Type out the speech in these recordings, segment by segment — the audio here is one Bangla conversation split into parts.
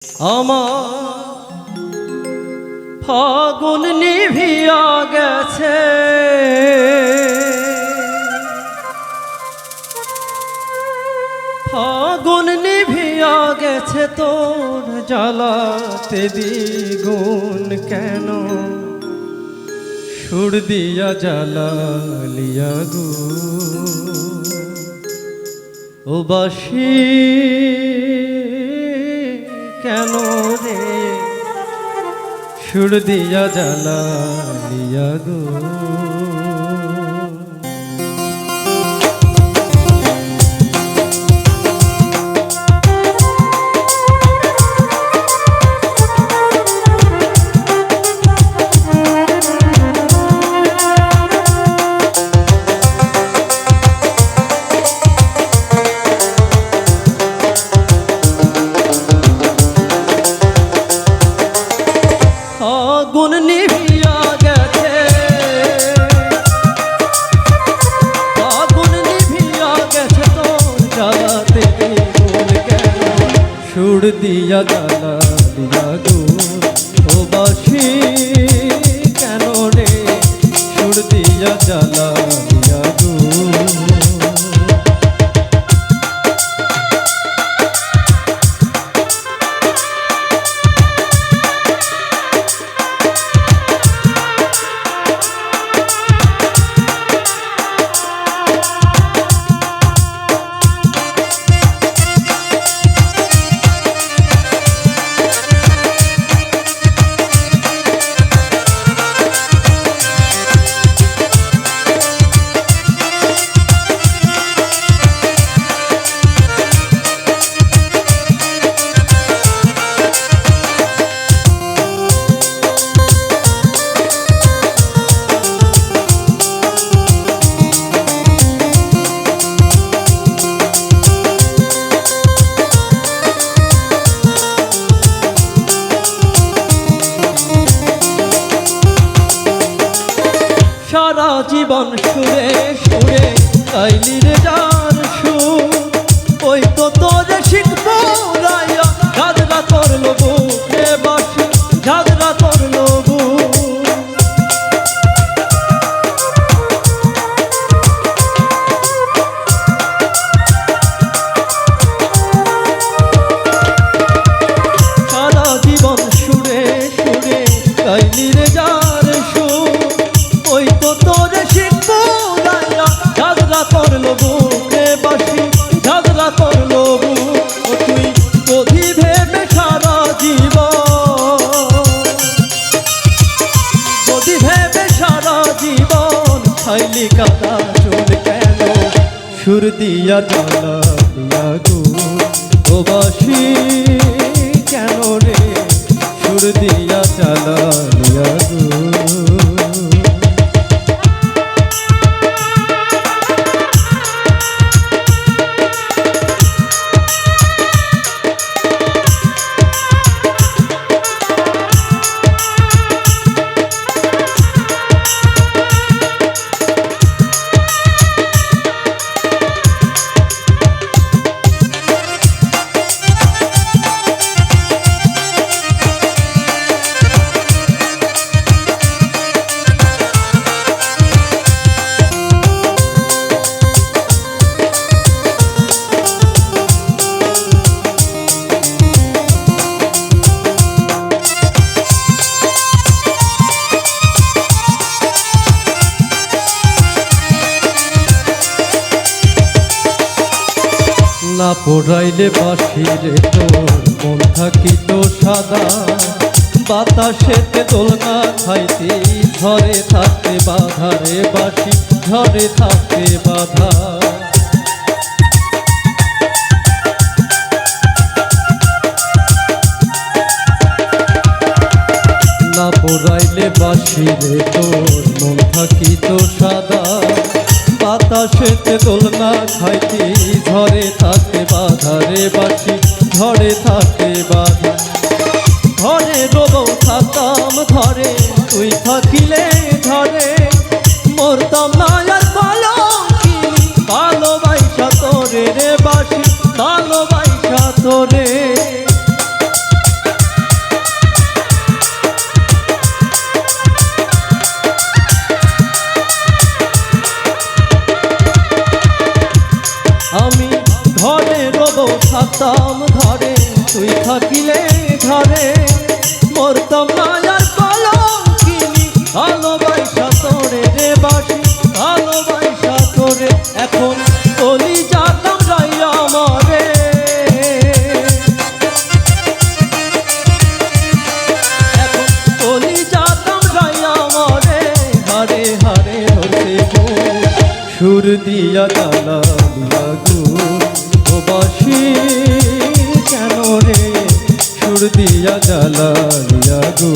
আমার ফাগুন নিভিয়া গেছে, ফাগুন নিভিয়া গেছে তোর জ্বালাতে দ্বিগুণ কেন সুর দিয়া জ্বালালিয়া গো ও বাসি কেন রে সুর দিয়া জ্বালালিয়া গো ফাগুন নিভিয়া গেছে, ফাগুন নিভিয়া গেছে তোর জ্বালাতে দ্বিগুণ কেন সুর দিয়া জ্বালালিয়া গো ও বাসি কেন রে সুর দিয়া জ্বালালিয়া গো সারা জীবন সুরে সুরে গাইলি রে যার সুর ওই তো তোরে শিখবো রাইয়া ঝগড়া করলো বুকে বাসি ঝগড়া করলো সারা জীবন সুরে সুরে গাইলি রে যার সুর ওই তো তোরে শিখবো রাইয়া ঝগড়া করলো বুকে বাসি ঝগড়া করলো ও তুই বধি ভেবে সারা জীবন বধি ভেবে সারা জীবন খাইলি কাদা চুল কেন সুর দিয়া জ্বালালিয়া গো ও বাসি কেন রে সুর দিয়া জ্বালালিয়া গো না পোড়াইলে বাসিরে তোর মন থাকিত সাদা বাতাসেতে দোলনা খাইতে ঝরে থাকতে বাধা রে বাসি ঝরে থাকতে বাধা না পোড়াইলে বাসিরে তোর মন থাকিত সাদা বাতাসেতে দোলনা খাইতে ঝরে থাকতে বাধা রে বাসি ঝরে থাকতে বাধা ঘরে রোবও থাকতাম ধরে তুই থাকিলে ধরে মরতাম না আর কলঙ্কিনী ভালোবাসা তোরে রে বাসি ভালোবাসা তোরে থাকিলে ঘরে মরতাম না আর কলঙ্কিনী ভালোবাসা তোরে রে বাসি ভালোবাসা তোরে এখন কলি যাতাম রাইয়া মরে এখন কলি যাতাম রাইয়া মরে হারে হারে হতে সুর দিয়া জ্বালালিয়া গো ও বাসি কেন রে সুর দিয়া জ্বালালিয়া গো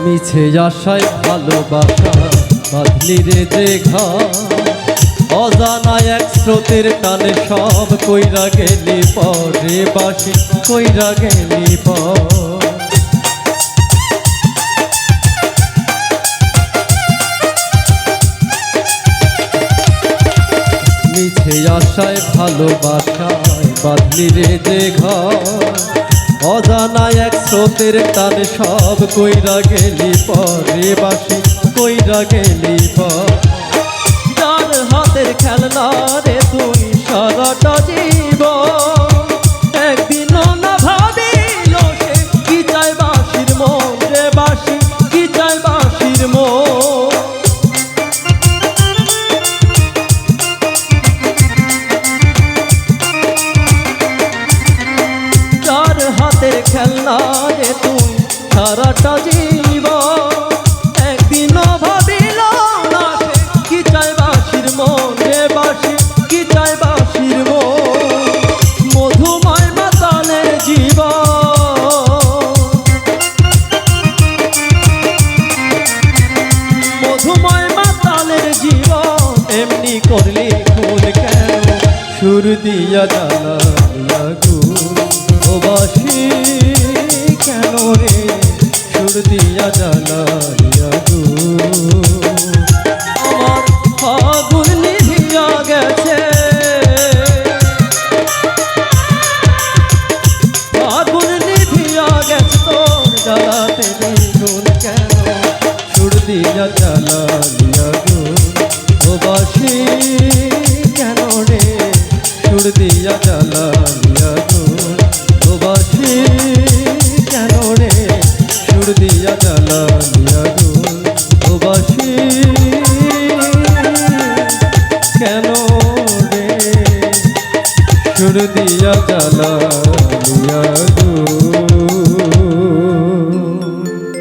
মিছে আশায় ভালোবাসা বাঁধলি রে যে ঘর অজানা এক স্রোতের টানে সব কইরা গেলি পরে বাসি কইরা গেলি পর মিছে আশায় ভালোবাসায় বাঁধলি রে যে ঘর অজানা এক স্রোতের টানে সব কইরা গেলি পরে বাসি কইরা গেলি পর যার হাতের খেলনা রে তুই সারাটা জীবন একদিনও না ভাবিল সে কি চাই বাসির মন রে বাসি কি চাই বাসির মন যার হাতের খেলনা রে তুই সারাটা জীবন একদিনও ভাবিল না সে কি চাই বাসির মন রে বাসি কি চাই বাসির মন মধুময় মাতালের জীবন মধুময় মাতালের জীবন এমনি করলি খুন কেন সুর দিয়া জ্বালালিয়া গো ও বাসি কেন রে সুর দিয়া জ্বালালিয়া গো আমার ফাগুন নিভিয়া গেছে ফাগুন নিভিয়া গেছে তোর জ্বালাতে দ্বিগুণ কেন সুর দিয়া জ্বালালিয়া গো ও বাসি কেন রে সুর দিয়া জ্বালালিয়া গো ও বাসি কেন রে সুর দিয়া জ্বালালিয়া গো ও বাসি কেন রে সুর দিয়া জ্বালা